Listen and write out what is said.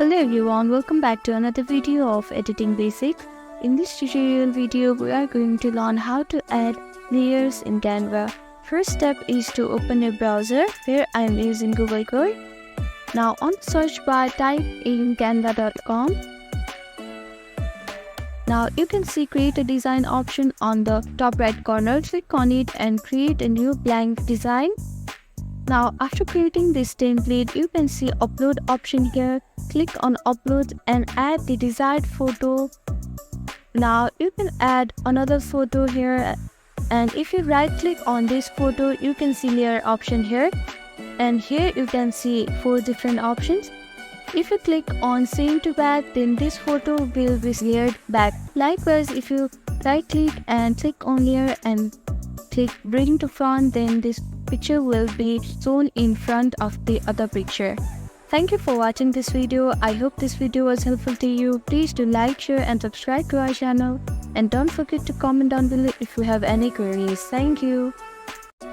Hello everyone, welcome back to another video of Editing Basics. In this tutorial video, we are going to learn how to add layers in Canva. First step is to open a browser. Here I am using Google Chrome. Now on the search bar, type in canva.com. Now you can see create a design option on the top right corner. Click on it and create a new blank design. Now after creating this template, you can see upload option here. Click on upload and add the desired photo. Now you can add another photo here, and if you right click on this photo, you can see layer option here, and here you can see 4 different options. If you click on send to back, then this photo will be layered back. Likewise, if you right click and click on layer and click bring to front, then this picture will be shown in front of the other picture. Thank you for watching this video. I hope this video was helpful to you. Please do like, share and subscribe to our channel. And don't forget to comment down below if you have any queries. Thank you.